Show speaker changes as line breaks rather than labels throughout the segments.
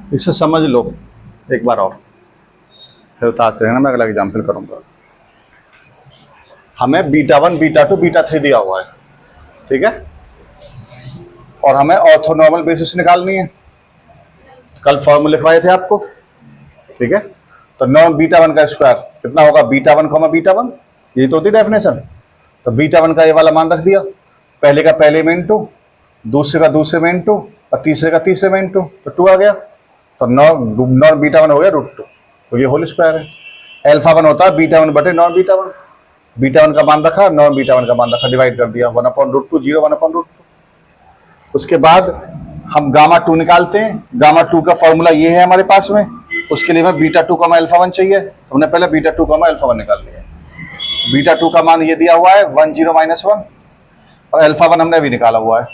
इसे समझ लो एक बार और, फिर बताते हैं ना, मैं अगला एग्जाम्पल करूंगा। हमें बीटा 1 बीटा 2 बीटा 3 दिया हुआ है, ठीक है, और हमें ऑर्थोनॉर्मल बेसिस निकालनी है। कल फॉर्मूला लिखवाए थे आपको, ठीक है। तो नॉर्म बीटा 1 का स्क्वायर कितना होगा, बीटा 1 कॉमा बीटा 1, ये तो होती डेफिनेशन। तो बीटा 1 का ये वाला मान रख दिया, पहले का पहले में इंटू, दूसरे का दूसरे में इंटू, और तीसरे का तीसरे में इंटू, तो 2 आ गया। तो नॉर्म बीटा 1 हो गया √2, तो ये होल स्क्वायर है। एल्फा 1 होता है बीटा 1 बटे नॉर्म बीटा 1, बीटा 1 का मान रखा, नॉर्म बीटा 1 का मान रखा, डिवाइड कर दिया 1/√2, 0 1/√2। उसके बाद हम गामा 2 निकालते हैं। गामा 2 का फॉर्मूला ये है हमारे पास में, उसके लिए हमें बीटा 2 कॉमा अल्फा 1 चाहिए, तो हमने पहले बीटा 2 कॉमा अल्फा 1 निकाल लिया। बीटा 2 का मान ये दिया हुआ है 1 0 -1, और अल्फा 1 हमने अभी निकाला हुआ है,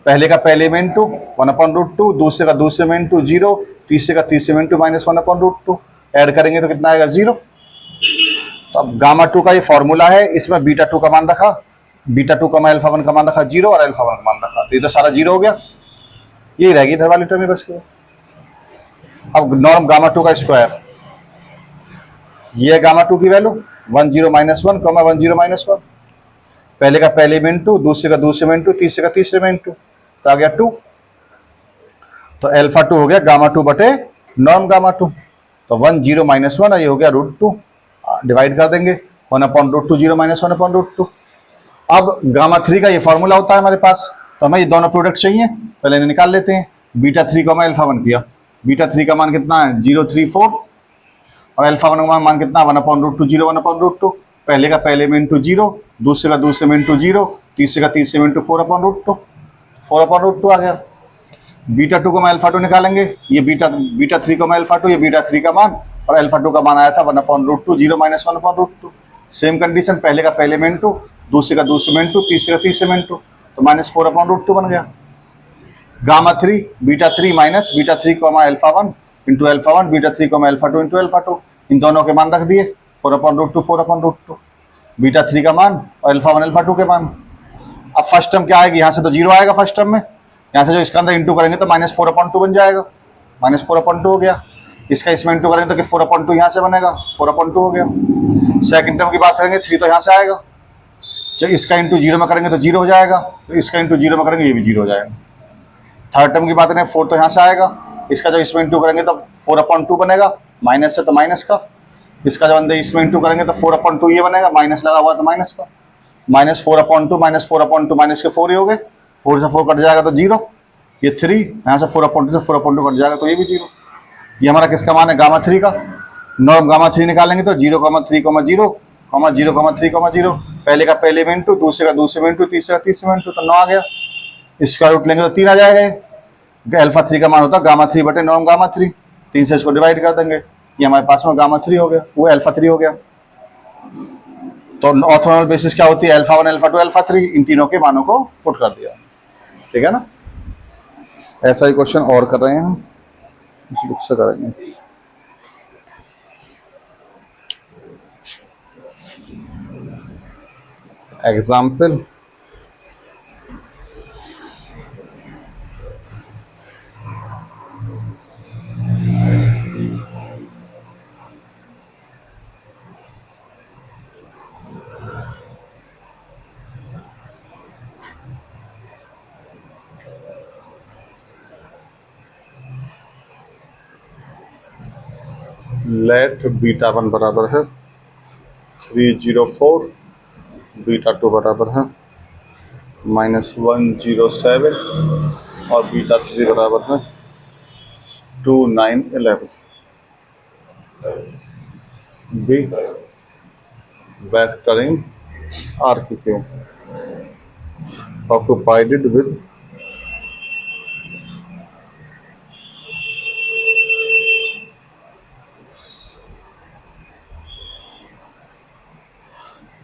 पहले का पहले में इंटू 1/√2, दूसरे का दूसरे में इंटू 0, तीसरे का तीसरे में इंटू -1/√2, ऐड करेंगे तो कितना आएगा 0। तो अब गामा 2 का ये फॉर्मूला है, इसमें बीटा 2 का मान रखा, बीटा 2 कॉमा अल्फा 1 का मान रखा 0, और अल्फा 1 का मान रखा, तो ये तो सारा 0 हो गया, यही रहेगी इधर वाली टर्म में बस के। अब नॉर्म गामा 2 का स्क्वायर, ये है गामा 2 की वैल्यू 1 0 -1, 1 0 -1, पहले का पहले में इंटू, दूसरे का दूसरे में इंटू, तीसरे का तीसरे में इंटू, तो आ गया 2। तो अल्फा 2 हो गया गामा 2 बटे नॉर्म गामा 2, तो 1 0 -1, ये हो गया √2, डिवाइड कर देंगे 1/√2, 0 -1/√2। अब गामा 3 का ये फॉर्मूला होता है हमारे पास, तो हमें ये दोनों प्रोडक्ट चाहिए, पहले इन्हें निकाल लेते हैं। बीटा 3 कॉमा अल्फा 1 किया, बीटा 3 का मान कितना है 034, और अल्फा 1 का मान कितना 1/√2, 0 1/√2, पहले का पहले में इंटू 0, दूसरे का दूसरे में इंटू 0, तीसरे का तीसरे में इंटू 4/√2, 4/√2 आ गया। बीटा 2 का अल्फा 2 निकालेंगे, ये बीटा 3 का अल्फा 2, ये बीटा 3 का मान, और अल्फा 2 का मान आया था 1/√2, 0 -1/√2। सेम कंडीशन, पहले का पहले में इंटू, दूसरे का दूसरे में इंटू, तीसरे का तीसरे में इंटू, तो -4/√2 बन गया। Gamma 3 beta 3 minus beta 3 comma alpha 1 into alpha 1, beta 3 comma alpha 2 into alpha 2, इन दोनों के मान रख दिए 4/√2, 4/√2, बीटा 3 का मान और अल्फा 1 अल्फा 2 के मान। अब फर्स्ट टर्म क्या आएगी, यहाँ से तो 0 आएगा फर्स्ट टर्म में, यहाँ से जो इसका अंदर इंटू करेंगे तो -4/2 बन जाएगा, -4/2 हो गया। इसका इसमें इंटू करेंगे तो कि 4/2 यहाँ से बनेगा, 4/2 हो गया। सेकंड टर्म की बात करेंगे 3 तो यहाँ से आएगा, जब इसका इंटू 0 में करेंगे तो 0 हो जाएगा, तो इसका इंटू 0 में करेंगे ये भी 0 हो जाएगा। थर्ड टर्म की बात करें 4 तो यहाँ से आएगा, इसका जब इसमें इंटू करेंगे तो 4/2 बनेगा, माइनस है तो माइनस का, इसका जब अंदर इसमें इंटू करेंगे तो 4/2 ये बनेगा, माइनस लगा हुआ तो माइनस का, -4/2 माइनस के 4 ही हो गए, 4 से 4 कट जाएगा तो 0, ये 3, यहाँ से 4/2 से 4/2 कट जाएगा तो ये भी 0। ये हमारा किसका मान है, गामा 3 का। नॉर्म गामा 3 निकालेंगे तो 0, 3, 0, 0, 3, 0, पहले का पहले में इंटू, दूसरे का दूसरे में इंटू, तीसरे का तीसरे में इंटू, तो 9 आ गया। स्क्वायर रूट लेंगे तो 3 आ जाएगा। अल्फा 3 का मान होता है गामा 3 बटे नॉर्म गामा 3, 3 से इसको डिवाइड कर देंगे, ये हमारे पास में गामा 3 हो गया, वो अल्फा 3 हो गया। तो ऑर्थोगोनल बेसिस क्या होती है, अल्फा 1 अल्फा 2 अल्फा 3, इन तीनों के मानों को पुट कर दिया, ठीक है ना। ऐसा ही क्वेश्चन और कर रहे हैं हम, इस बुक से करेंगे। एग्जाम्पल, लेट बीटा 1 बराबर है 304, बीटा 2 बराबर है -107, और बीटा 3 बराबर है 2911। B vectoring RQQ occupied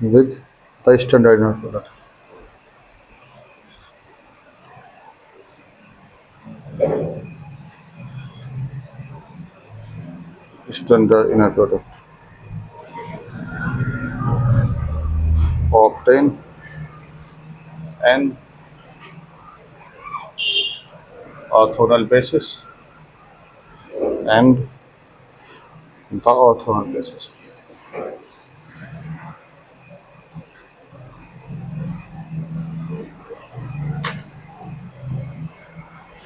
with the standard inner product. Standard inner product. Obtain an orthogonal basis and the orthogonal basis.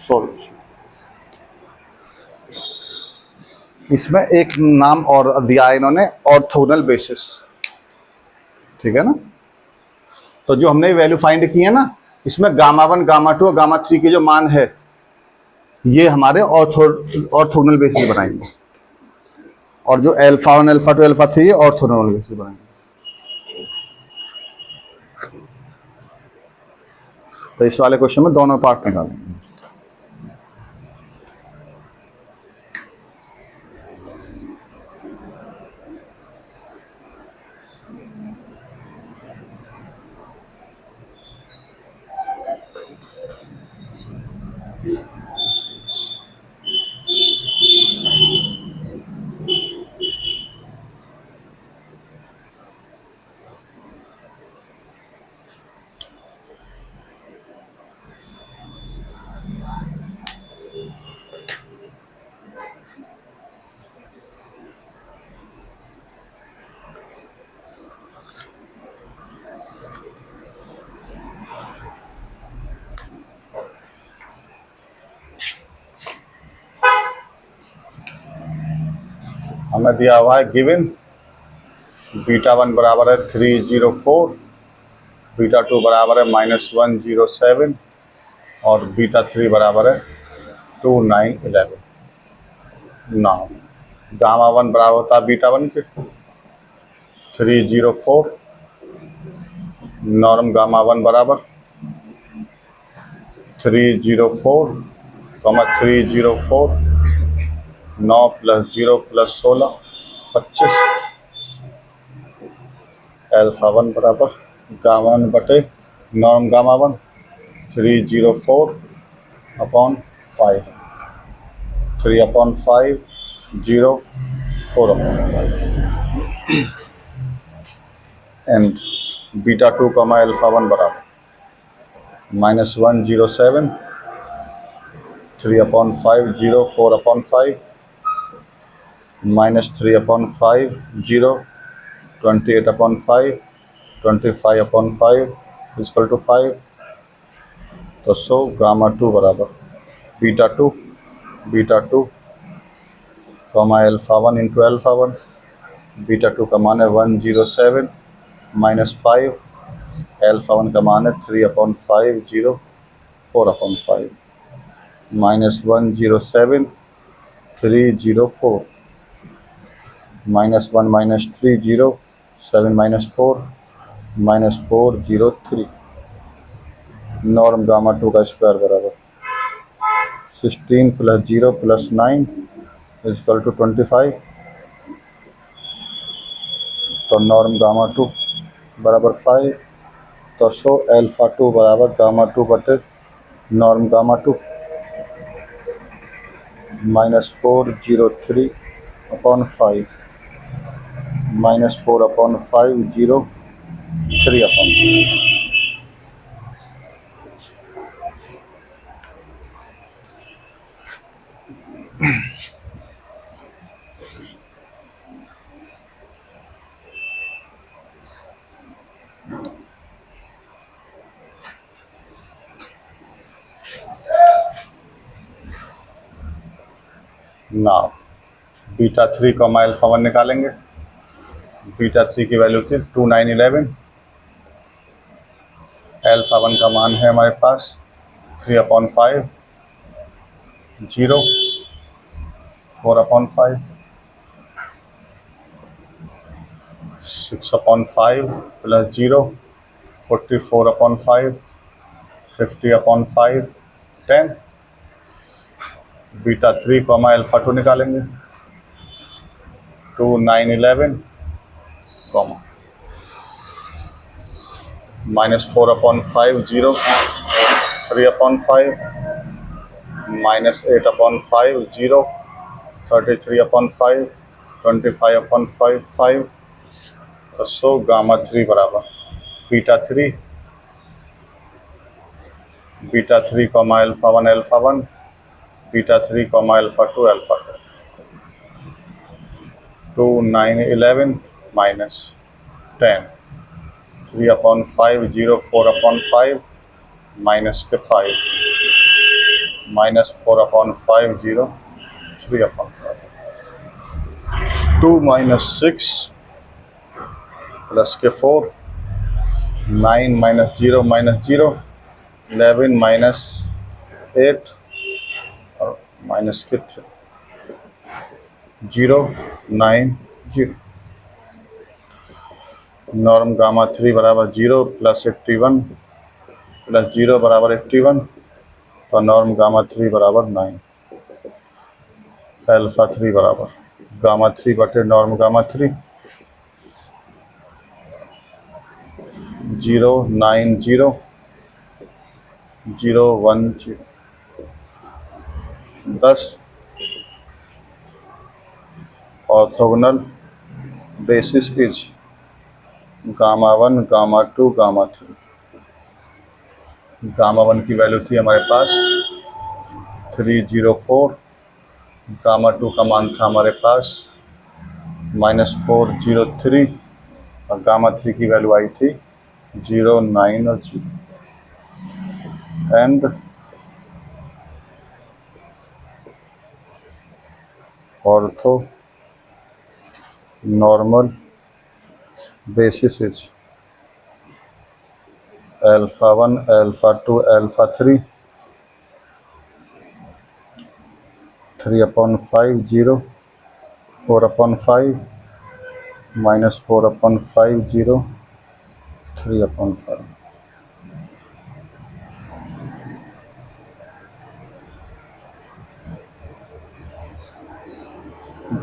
Solution. इसमें एक नाम और दिया है इन्होंने, ऑर्थोगोनल बेसिस, ठीक है ना। तो जो हमने वैल्यू फाइंड की है ना, इसमें गामा 1 गामा 2 और गामा 3 के जो मान है ये हमारे ऑर्थोगोनल बेसिस बनाएंगे, और जो alpha 1 alpha 2 alpha 3 orthogonal basis बनाएंगे। तो इस वाले क्वेश्चन में दोनों पार्ट निकालेंगे। हमें दिया हुआ है गिवन बीटा 1 बराबर है 304, बीटा 2 बराबर है -107 और बीटा 3 बराबर है 2911। नाउ गामा 1 बराबर होता है बीटा 1 के 304, नॉर्म गामा 1 बराबर 304, 304, 9 + 0 + 16 25, अल्फा 1 बराबर गामा 1 बटे norm gamma 1 304 upon 5, 3/5 0 4/5 and beta 2 alpha 1 बराबर -107, 3/5 0 4/5 -3/5 0 28/5 25/5 = 5। तो सो गामा 2 बराबर beta 2 alpha 1 into alpha 1, beta 2 का मान है 107 -5, अल्फा 1 का मान है 3/5 0 4/5 -107 304 -1 -3 0 7 -4 -403, नॉर्म गामा 2 का स्क्वायर बराबर 16 + 0 + 9 = 25। तो नॉर्म गामा 2 बराबर 5। तो सो अल्फा 2 बराबर गामा 2 बटे norm gamma 2 -403/5 -4/5 0 3/5। Now beta 3 alpha 1 निकालेंगे। बीटा 3 की वैल्यू थी 2911, अल्फा 1 का मान है हमारे पास 3/5 0 4/5 6/5 + 0 44/5 50/5 10। बीटा 3 अल्फा 2 निकालेंगे। 2911 -4/5 0 3/5 -8/5 0 33/5 25/5 5। तो सो गामा 3 बराबर beta 3 alpha 1 beta 3 alpha 2 alpha 2 2 9 11 minus 10, 3 upon 5 0, 4 upon 5 minus के 5 minus 4 upon 5 0, 3 upon 5, 2 minus 6 plus के 4, 9 minus 0 minus 0, 11 minus 8 और माइनस के 0 9 0। नॉर्म गामा 3 बराबर 0 प्लस 81 प्लस 0 बराबर 81, तो नॉर्म गामा 3 बराबर 9। अल्फा 3 बराबर गामा 3 बटे norm gamma 3, 0 9 0 0 1 0, 10 orthogonal basis is gamma 1 gamma 2 gamma 3। Gamma 1 की वैल्यू थी हमारे पास 304, गामा 2 का मान था हमारे पास -403 और गामा 3 की वैल्यू आई थी 0 9 और 0। And ortho normal basis is alpha 1 alpha 2 alpha 3, 3 upon 5 0, 4 upon 5 minus 4 upon 5 0, 3 upon 5।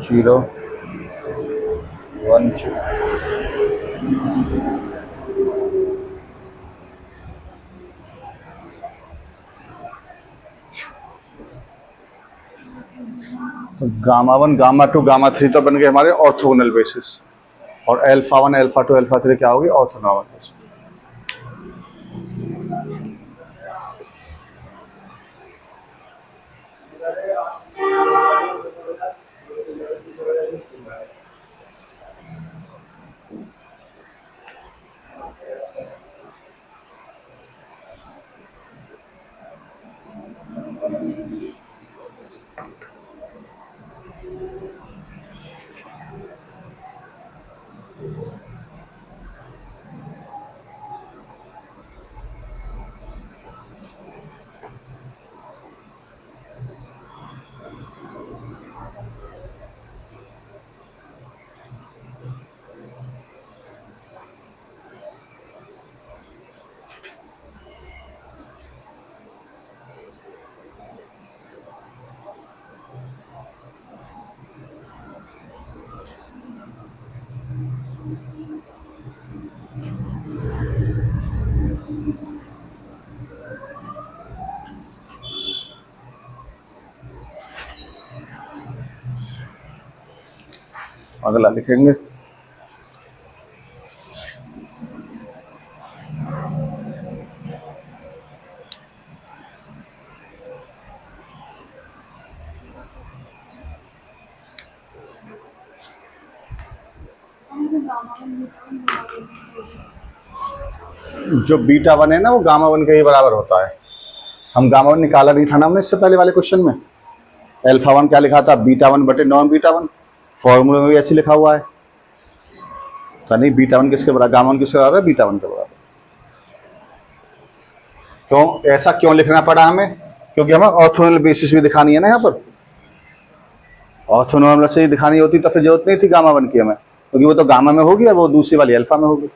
0 1 0। तो गामा 1 गामा 2 गामा 3 तो बन गए हमारे ऑर्थोगोनल बेसिस, और अल्फा 1 अल्फा 2 अल्फा 3 क्या होगी ऑर्थोनॉर्मल बेसिस। अगला लिखेंगे जो बीटा 1 है ना वो गामा 1 के ही बराबर होता है। हम गामा 1 निकाला नहीं था ना हमने इससे पहले वाले क्वेश्चन में। अल्फा 1 क्या लिखा था बीटा 1 बटे नॉन बीटा 1, फॉर्मूले में भी ऐसे लिखा हुआ है। तो नहीं बीटा 1 किसके बराबर गामा 1 किसके बराबर है बीटा 1 के बराबर। तो ऐसा क्यों लिखना पड़ा हमें, क्योंकि हमें ऑर्थोगोनल बेसिस भी दिखानी है ना यहाँ पर। ऑर्थोनॉर्मल से ही दिखानी होती तो फिर जरूरत नहीं थी गामा 1 की हमें, क्योंकि वो तो गामा में होगी और वो दूसरी वाली अल्फा में होगी।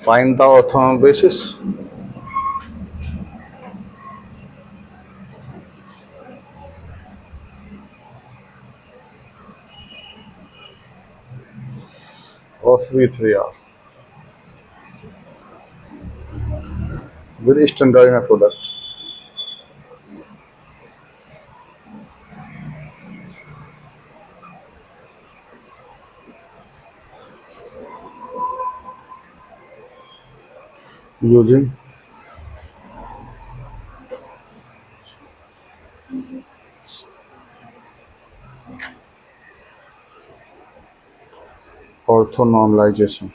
Find the orthonormal basis. Of V3R with standard product। using orthonormalisation.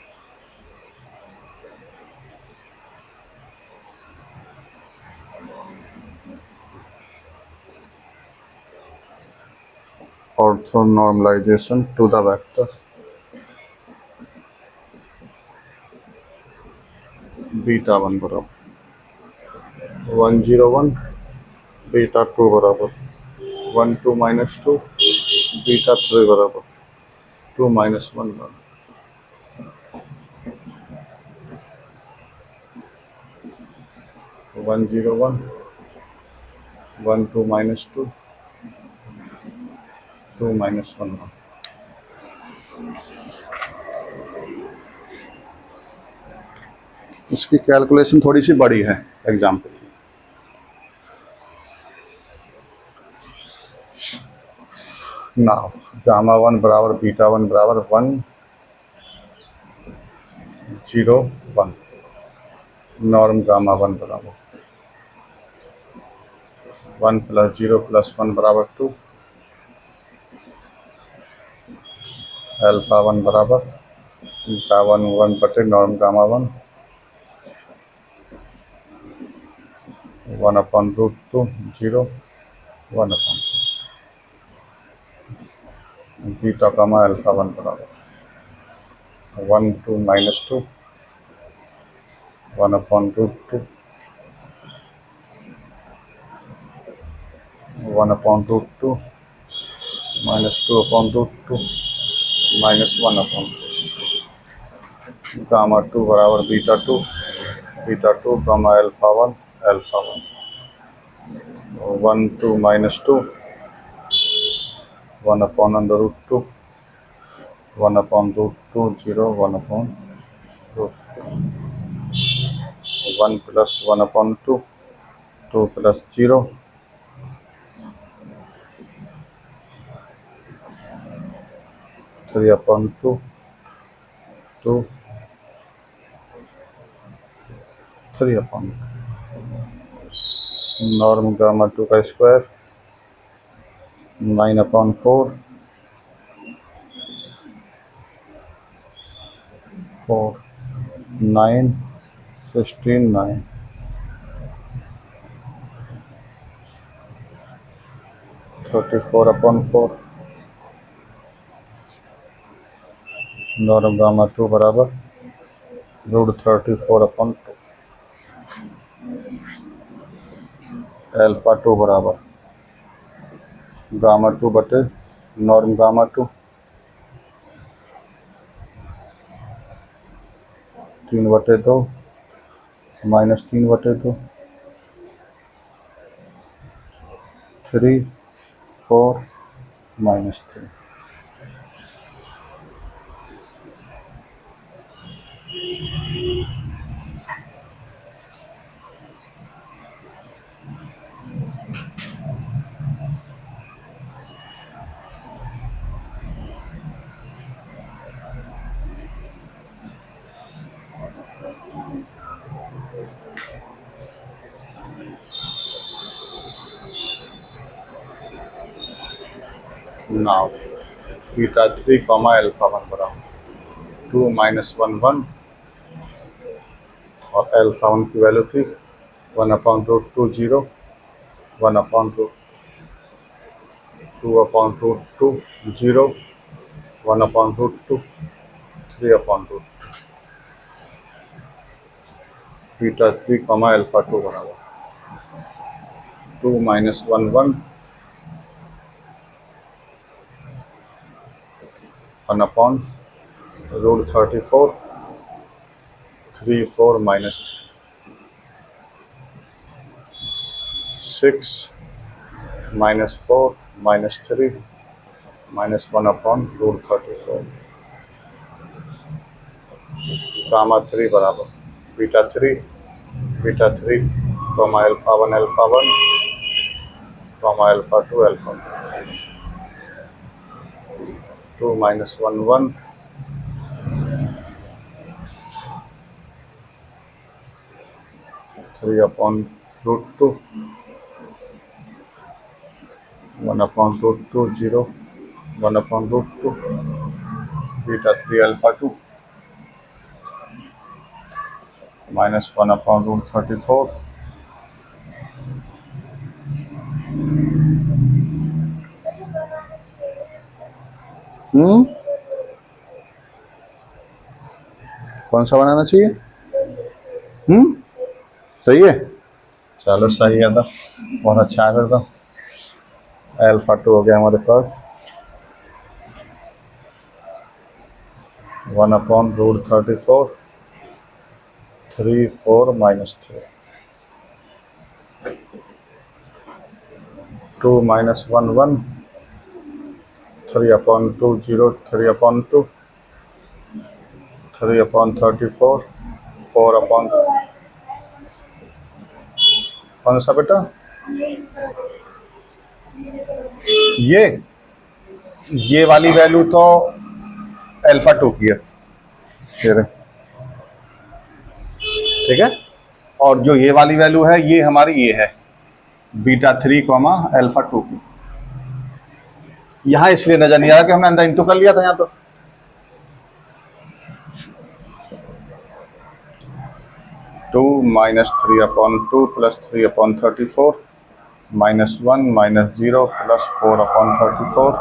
Orthonormalization to the vector beta 1 बराबर 101, बीटा 2 बराबर 1 2 - 2, बीटा 3 बराबर 2 - 1 बराबर 101, 1 2 - 2, 2 - 1 बराबर। इसकी कैलकुलेशन थोड़ी सी बड़ी है एग्जाम्पल। नाउ गामा 1 बराबर बीटा 1 बराबर 1 0 1, नॉर्म गामा 1 बराबर 1 + 0 + 1 बराबर 2, अल्फा 1 बराबर बीटा 1 1 बटे norm gamma 1 1/√2 0 1/, beta gamma alpha 1 बराबर 1 2 - 2 1/√2 1/√2 -2/√2 -1/, गामा 2 बराबर beta 2 gamma alpha 1 1 2 - 2 1/√2 1/√2 0 1/, 1 + 1/2 2 + 0 3/2 2 3/, norm gamma 2 का स्क्वायर 9/4 4 9 16 9 34/4, नॉर्म गामा 2 बराबर √34/2, अल्फा 2 बराबर गामा 2 बटे norm gamma 2 3/2 -3/2 3 4 -3। Now beta 3 alpha 1 बराबर 2 - 1 1, और अल्फा 1 की वैल्यू थी 1/√2 0 1/2 2/√2 0 1/√2 3/√2, बीटा 3 अल्फा 2 बराबर 2 - 1 1 1/√34 3 4 -6 -4 -3 -1/√34, गामा 3 बराबर beta 3 alpha 1 alpha 2 2 - 1 1 3/√2 1/√2 0 1/√2 beta 3 alpha 2 minus 1 upon root 34 कौन सा बनाना चाहिए? सही है, चलो सही है तो बहुत अच्छा है। फिर तो अल्फा 2 हो गया हमारे पास 1 upon root 34 3 4 minus 3 2 minus 1 1 3 upon 2 0 3 upon 2 3 upon 34 4 upon कौन सा बेटा? ये वाली वैल्यू तो अल्फा 2 की है, ठीक है। और जो ये वाली वैल्यू है ये हमारी ये है बीटा 3 कॉमा अल्फा 2 की। यहां इसलिए नजर नहीं आ रहा कि हमने अंदर इंटू कर लिया था यहां तो। Two minus 3 upon 2 plus 3 upon 34 minus 1 minus 0 plus 4 upon 34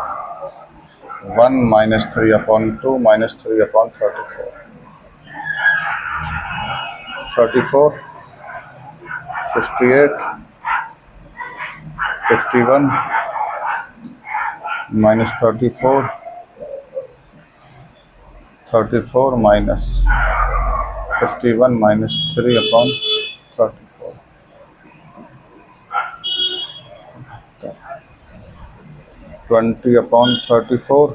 1 minus 3 upon 2 minus 3 upon 34 34 68 51 minus 34 34 minus 51 minus 3 upon 34 20 upon 34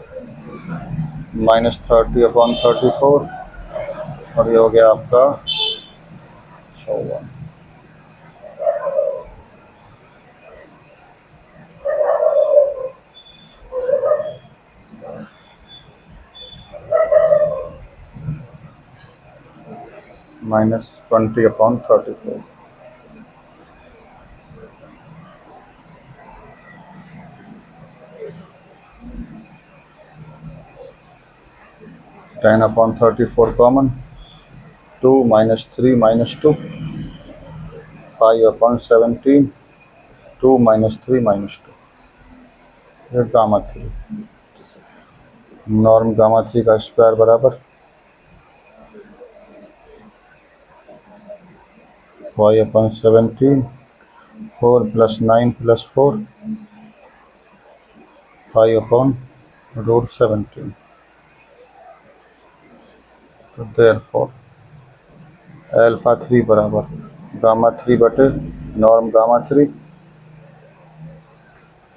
minus 30 upon 34 और ये हो गया आपका 54 माइनस 20 अपॉन 34 10 अपॉन 34 कॉमन 2 minus 3 minus 2 5 upon 17 2 minus 3 minus 2 ये गामा 3 नॉर्म गामा 3 का square बराबर 5 upon 17 4 plus 9 plus 4 5 upon root 17 तो देयरफॉर अल्फा 3 बराबर गामा 3 बटे norm gamma 3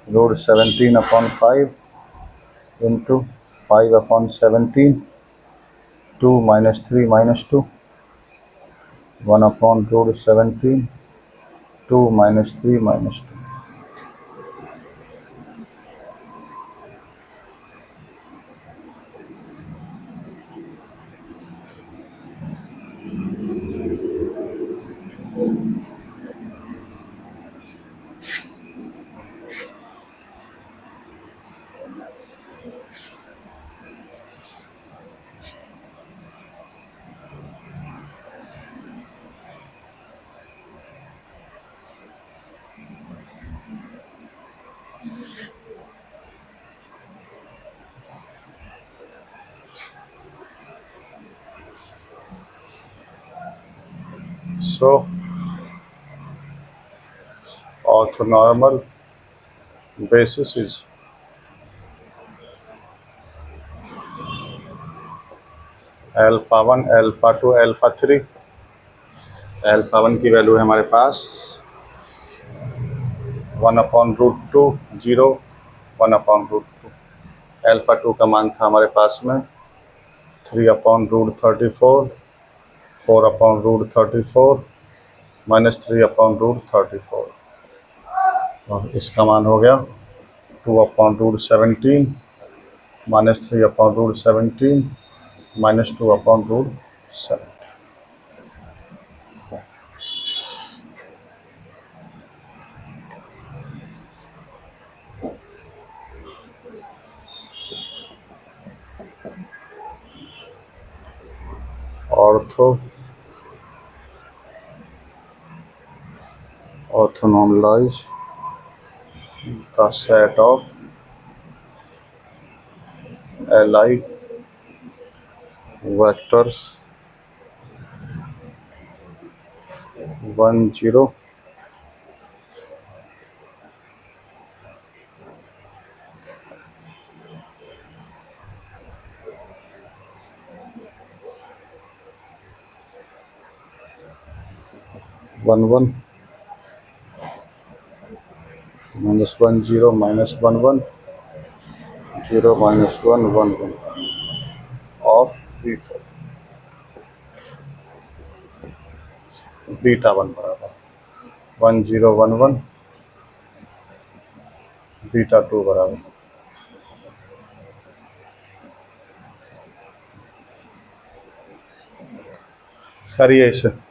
root 17 upon 5 into 5 upon 17 2 minus 3 minus 2 1 upon root 17 2 minus 3 minus 2 So orthonormal basis is alpha 1 alpha 2 alpha 3। Alpha 1 की value है हमारे पास 1 upon root 2 0 1 upon root 2। Alpha 2 का मान था हमारे पास में 3 upon root 34 4 upon root 34 minus 3 upon root 34 और इसका मान हो गया 2 upon root 17 minus 3 upon root 17 minus 2 upon root 7। orthonormalize the set of Li vectors 1 0 1 1 minus 1 0 minus 1 1 0 minus 1 1 1 of V4 beta 1 बराबर 1 0 1 1 beta 2 बराबर करिए इसे।